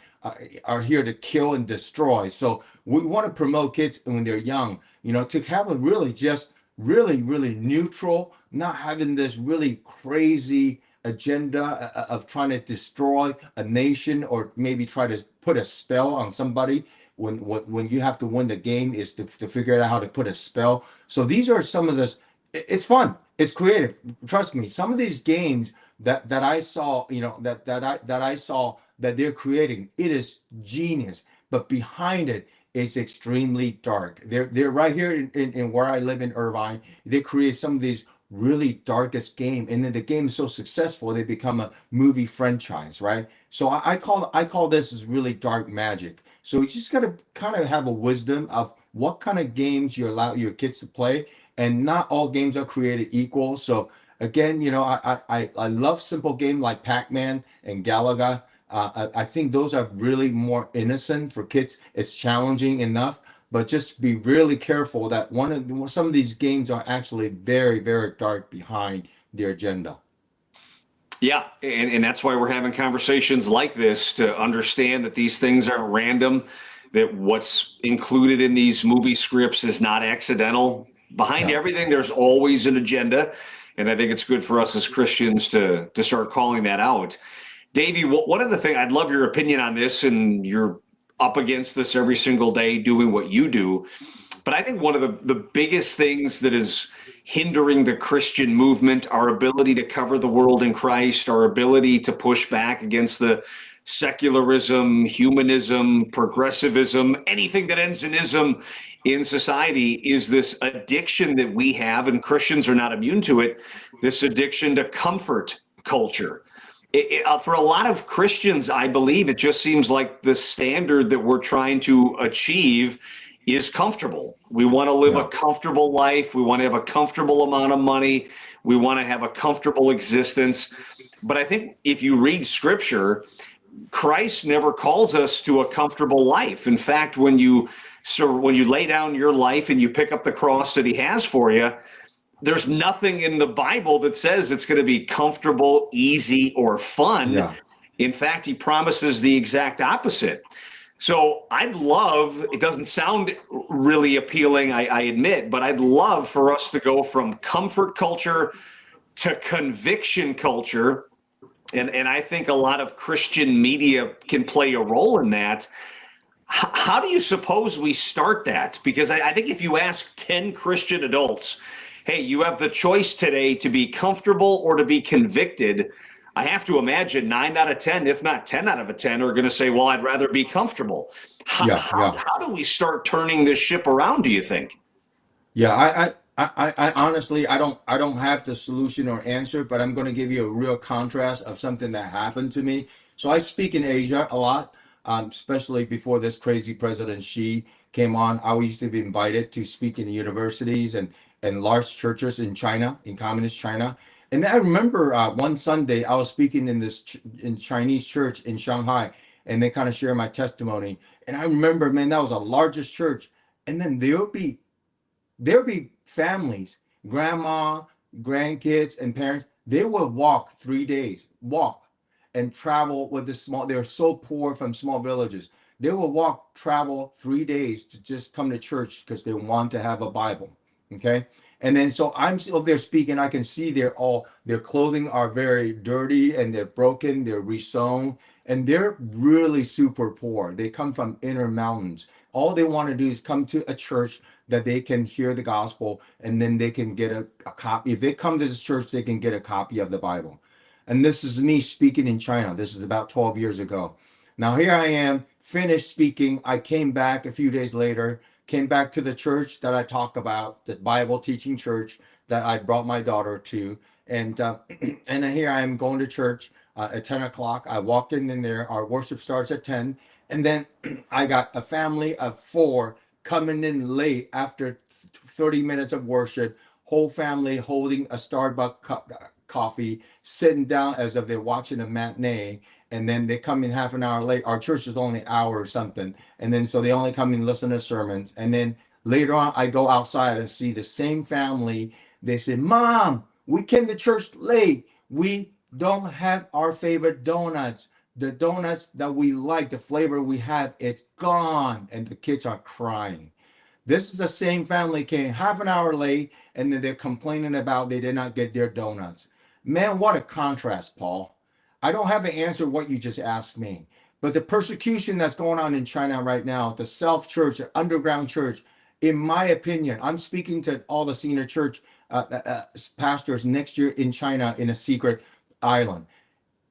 are here to kill and destroy. So we want to promote kids when they're young, you know, to have a really just really neutral, not having this really crazy agenda of trying to destroy a nation or maybe try to put a spell on somebody when you have to win the game is to figure out how to put a spell. So these are some of this. It's fun. It's creative. Trust me. Some of these games that I saw, you know, that I saw that they're creating, it is genius. But behind it is extremely dark. They're right here in where I live in Irvine. They create some of these really darkest game, and then the game is so successful they become a movie franchise, right? So I call this is really dark magic. So you just got to kind of have a wisdom of what kind of games you allow your kids to play, and not all games are created equal. So again, you know, I love simple game like Pac-Man and Galaga. I think those are really more innocent for kids. It's challenging enough, but just be really careful that some of these games are actually very dark behind their agenda. Yeah, and that's why we're having conversations like this to understand that these things aren't random, that what's included in these movie scripts is not accidental. Behind Yeah. everything, there's always an agenda, and I think it's good for us as Christians to start calling that out. Davey, one of the things I'd love your opinion on this, and you're up against this every single day doing what you do. But I think one of the biggest things that is hindering the Christian movement, our ability to cover the world in Christ, our ability to push back against the secularism, humanism, progressivism, anything that ends in ism in society, is this addiction that we have, and Christians are not immune to it, this addiction to comfort culture. For a lot of Christians, I believe it just seems like the standard that we're trying to achieve is comfortable. We want to live a comfortable life. We want to have a comfortable amount of money. We want to have a comfortable existence. But I think if you read scripture, Christ never calls us to a comfortable life. In fact, when you lay down your life and you pick up the cross that he has for you, there's nothing in the Bible that says it's going to be comfortable, easy, or fun. Yeah. In fact, he promises the exact opposite. So it doesn't sound really appealing, I admit, but I'd love for us to go from comfort culture to conviction culture. And I think a lot of Christian media can play a role in that. How do you suppose we start that? Because I think if you ask 10 Christian adults, hey, you have the choice today to be comfortable or to be convicted, I have to imagine 9 out of 10, if not 10 out of 10, are going to say, well, I'd rather be comfortable. How do we start turning this ship around, do you think? Yeah, I honestly, I don't have the solution or answer, but I'm going to give you a real contrast of something that happened to me. So I speak in Asia a lot, especially before this crazy President Xi came on. I used to be invited to speak in universities and large churches in China, in communist China. And I remember one Sunday I was speaking in in Chinese church in Shanghai, and they kind of share my testimony. And I remember, man, that was the largest church. And then there'll be families, grandma, grandkids, and parents. They would walk 3 days, walk and travel with they're so poor from small villages. They will walk, travel 3 days to just come to church because they want to have a Bible. Okay. And then so I'm still there speaking. I can see their clothing are very dirty and they're broken, they're resewn, and they're really super poor. They come from inner mountains. All they want to do is come to a church that they can hear the gospel, and then they can get a copy. If they come to this church, they can get a copy of the Bible. And this is me speaking in China. This is about 12 years ago. Now here I am, finished speaking. I came back a few days later came back to the church that I talk about, the Bible teaching church that I brought my daughter to. And and here I am going to church at 10 o'clock. I walked in there. Our worship starts at 10. And then I got a family of 4 coming in late after 30 minutes of worship, whole family holding a Starbucks coffee, sitting down as if they're watching a matinee. And then they come in half an hour late. Our church is only an hour or something. And then so they only come in, listen to sermons. And then later on, I go outside and see the same family. They say, Mom, we came to church late. We don't have our favorite donuts. The donuts that we like, the flavor we had, it's gone. And the kids are crying. This is the same family came half an hour late, and then they're complaining about they did not get their donuts. Man, what a contrast, Paul. I don't have an answer what you just asked me, but the persecution that's going on in China right now, the self-church, the underground church, in my opinion, I'm speaking to all the senior church pastors next year in China in a secret island.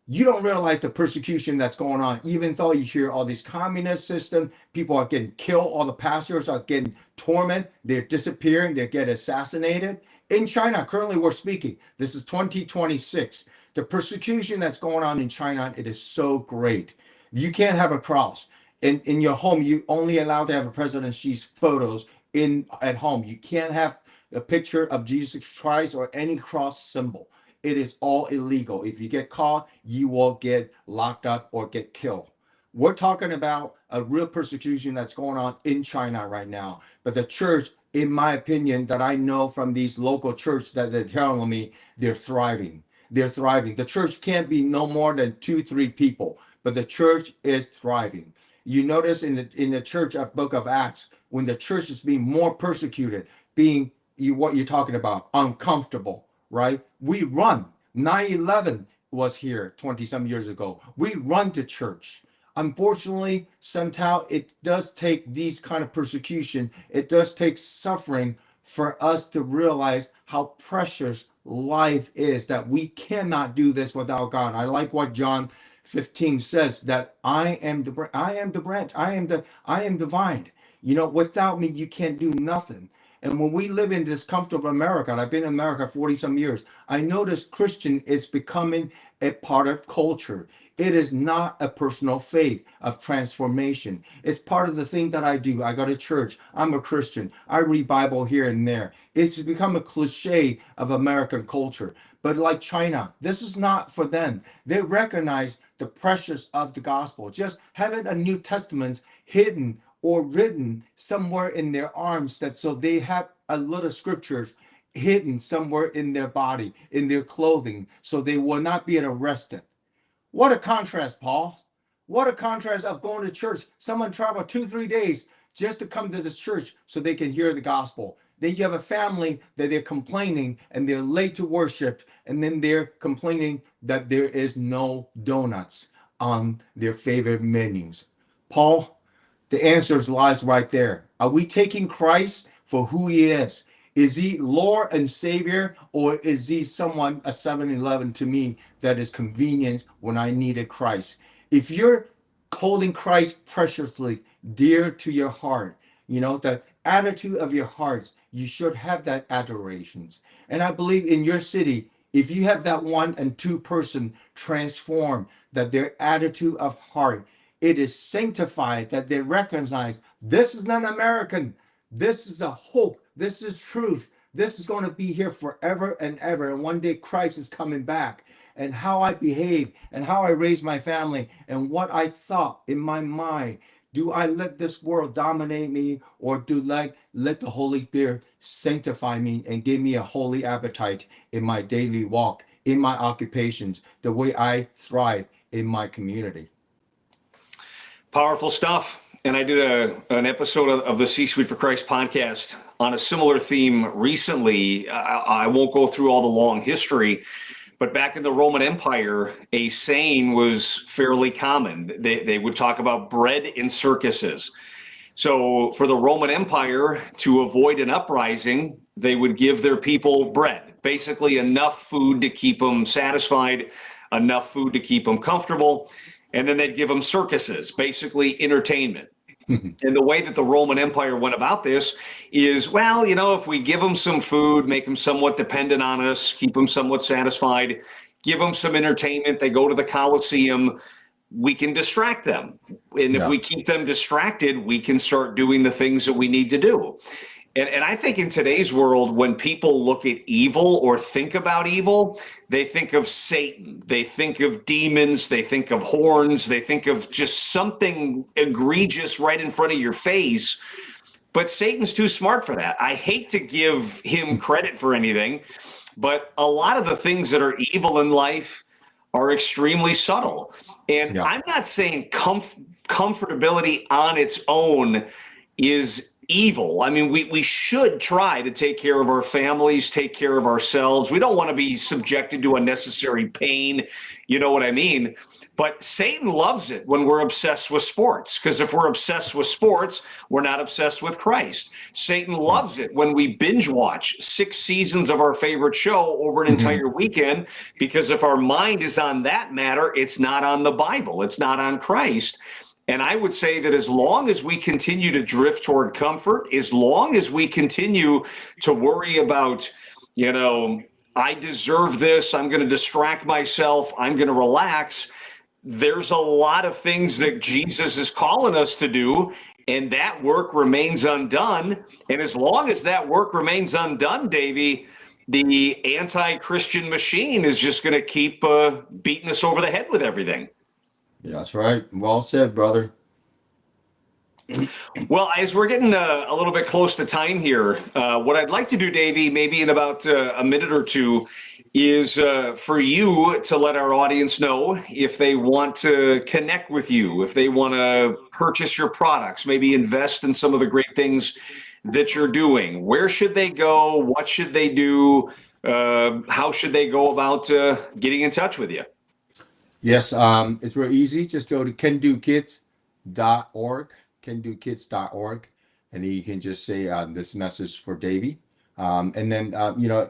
You don't realize the persecution that's going on, even though you hear all these communist system, people are getting killed, all the pastors are getting tormented, they're disappearing, they get assassinated. In China, currently we're speaking, this is 2026. The persecution that's going on in China, it is so great. You can't have a cross. In your home, you only allowed to have a President Xi's photos at home. You can't have a picture of Jesus Christ or any cross symbol. It is all illegal. If you get caught, you will get locked up or get killed. We're talking about a real persecution that's going on in China right now. But the church, in my opinion, that I know from these local churches that they're telling me, they're thriving. They're thriving. The church can't be no more than 2-3 people, but the church is thriving. You notice in the church of Book of Acts, when the church is being more persecuted, being what you're talking about, uncomfortable, right? We run. 9/11 was here 20 some years ago. We run to church. Unfortunately, somehow it does take these kind of persecution. It does take suffering for us to realize how precious life is, that we cannot do this without God. I like what John 15 says, that I am the branch, I am the vine. You know, without me, you can't do nothing. And when we live in this comfortable America, and I've been in America 40 some years, I notice Christian is becoming a part of culture. It is not a personal faith of transformation. It's part of the thing that I do. I go to church. I'm a Christian. I read Bible here and there. It's become a cliche of American culture. But like China, this is not for them. They recognize the precious of the gospel. Just having a New Testament hidden or written somewhere in their arms, that so they have a little scriptures hidden somewhere in their body, in their clothing, so they will not be arrested. What a contrast, Paul. What a contrast of going to church. Someone traveled 2-3 days just to come to this church so they can hear the gospel. Then you have a family that they're complaining and they're late to worship, and then they're complaining that there is no donuts on their favorite menus. Paul, the answer lies right there. Are we taking Christ for who he is? Is he Lord and Savior, or is he someone, a 7-Eleven to me, that is convenient when I needed Christ? If you're holding Christ preciously dear to your heart, you know, the attitude of your hearts, you should have that adorations. And I believe in your city, if you have that 1 and 2 person transform, that their attitude of heart, it is sanctified, that they recognize this is not American. This is a hope. This is truth. This is going to be here forever and ever. And one day Christ is coming back. And how I behave and how I raise my family and what I thought in my mind. Do I let this world dominate me, or do I let the Holy Spirit sanctify me and give me a holy appetite in my daily walk, in my occupations, the way I thrive in my community? Powerful stuff. And I did an episode of the C-Suite for Christ podcast on a similar theme recently. I won't go through all the long history, but back in the Roman Empire, a saying was fairly common. They would talk about bread in circuses. So for the Roman Empire, to avoid an uprising, they would give their people bread, basically enough food to keep them satisfied, enough food to keep them comfortable. And then they'd give them circuses, basically entertainment. And the way that the Roman Empire went about this is, well, if we give them some food, make them somewhat dependent on us, keep them somewhat satisfied, give them some entertainment, they go to the Colosseum, we can distract them. And if Yeah. we keep them distracted, we can start doing the things that we need to do. And I think in today's world, when people look at evil or think about evil, they think of Satan, they think of demons, they think of horns, they think of just something egregious right in front of your face. But Satan's too smart for that. I hate to give him credit for anything, but a lot of the things that are evil in life are extremely subtle. And Yeah. I'm not saying comfortability on its own is evil. I mean, we should try to take care of our families, take care of ourselves. We don't want to be subjected to unnecessary pain. You know what I mean? But Satan loves it when we're obsessed with sports, because if we're obsessed with sports, we're not obsessed with Christ. Satan loves it when we binge watch 6 seasons of our favorite show over an entire weekend, because if our mind is on that matter, it's not on the Bible, it's not on Christ. And I would say that as long as we continue to drift toward comfort, as long as we continue to worry about, I deserve this, I'm going to distract myself, I'm going to relax, there's a lot of things that Jesus is calling us to do, and that work remains undone. And as long as that work remains undone, Davey, the anti-Christian machine is just going to keep beating us over the head with everything. Yeah, that's right. Well said, brother. Well, as we're getting a little bit close to time here, what I'd like to do, Davey, maybe in about a minute or two, is for you to let our audience know if they want to connect with you, if they want to purchase your products, maybe invest in some of the great things that you're doing. Where should they go? What should they do? How should they go about getting in touch with you? Yes, it's real easy. Just go to kendokids.org, kendokids.org, and then you can just say this message for Davey. And then,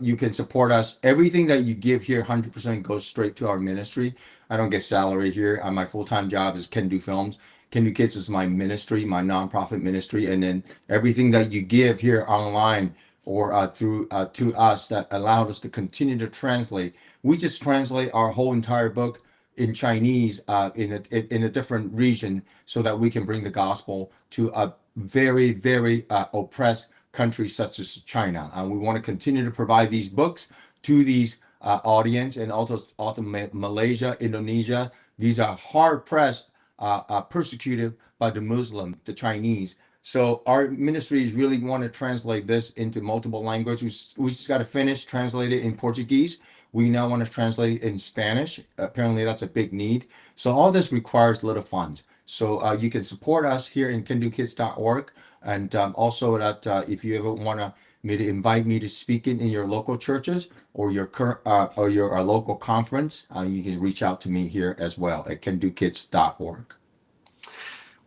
you can support us. Everything that you give here, 100% goes straight to our ministry. I don't get salary here. My full-time job is Can Do Films. Can Do Kids is my ministry, my nonprofit ministry. And then everything that you give here online or through to us that allowed us to continue to translate. We just translate our whole entire book in Chinese in a different region so that we can bring the gospel to a very, very oppressed countries such as China. We want to continue to provide these books to these audience, and also Malaysia, Indonesia. These are hard pressed, persecuted by the Muslim, the Chinese. So our ministries really want to translate this into multiple languages. We just got to finish translate it in Portuguese. We now want to translate it in Spanish. Apparently that's a big need. So all this requires little funds. So you can support us here in kendokids.org. And also that if you ever want me to invite me to speak in your local churches or your current or your local conference, you can reach out to me here as well at kendokids.org.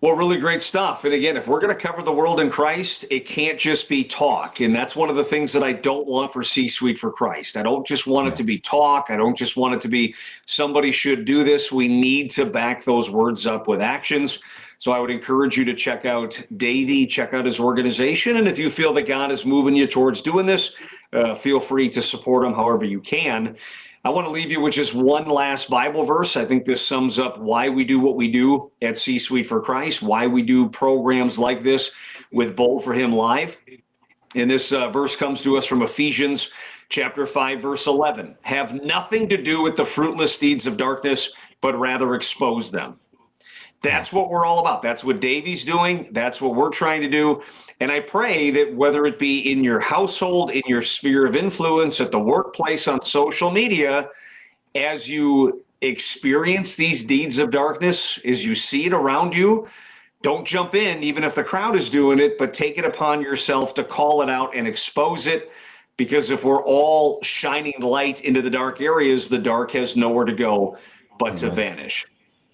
Well, really great stuff. And again, if we're going to cover the world in Christ, it can't just be talk. And that's one of the things that I don't want for C-Suite for Christ. I don't just want it to be talk. I don't just want it to be somebody should do this. We need to back those words up with actions. So I would encourage you to check out Davey, check out his organization. And if you feel that God is moving you towards doing this, feel free to support him however you can. I want to leave you with just one last Bible verse. I think this sums up why we do what we do at C-Suite for Christ, why we do programs like this with Bold for Him Live. And this verse comes to us from Ephesians chapter 5, verse 11. Have nothing to do with the fruitless deeds of darkness, but rather expose them. That's what we're all about. That's what Davey's doing. That's what we're trying to do. And I pray that whether it be in your household, in your sphere of influence, at the workplace, on social media, as you experience these deeds of darkness, as you see it around you, don't jump in, even if the crowd is doing it, but take it upon yourself to call it out and expose it. Because if we're all shining light into the dark areas, the dark has nowhere to go but to vanish.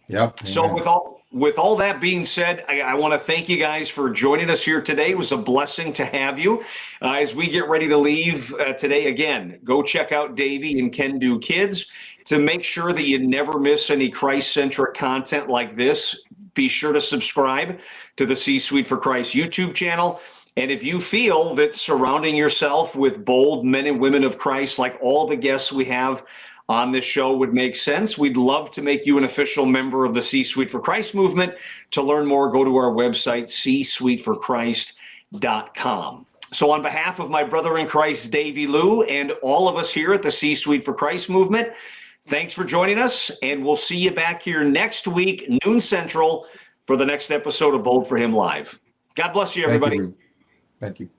Yep. So with all that being said, I want to thank you guys for joining us here today. It was a blessing to have you. As we get ready to leave today, again, go check out Davey and Can Do Kids. To make sure that you never miss any Christ-centric content like this, be sure to subscribe to the C-Suite for Christ YouTube channel. And if you feel that surrounding yourself with bold men and women of Christ, like all the guests we have on this show, would make sense, we'd love to make you an official member of the C-Suite for Christ movement. To learn more, go to our website, csuiteforchrist.com. So on behalf of my brother in Christ, Davey Lou, and all of us here at the C-Suite for Christ movement, thanks for joining us, and we'll see you back here next week, noon Central, for the next episode of Bold for Him Live. God bless you, everybody. Thank you.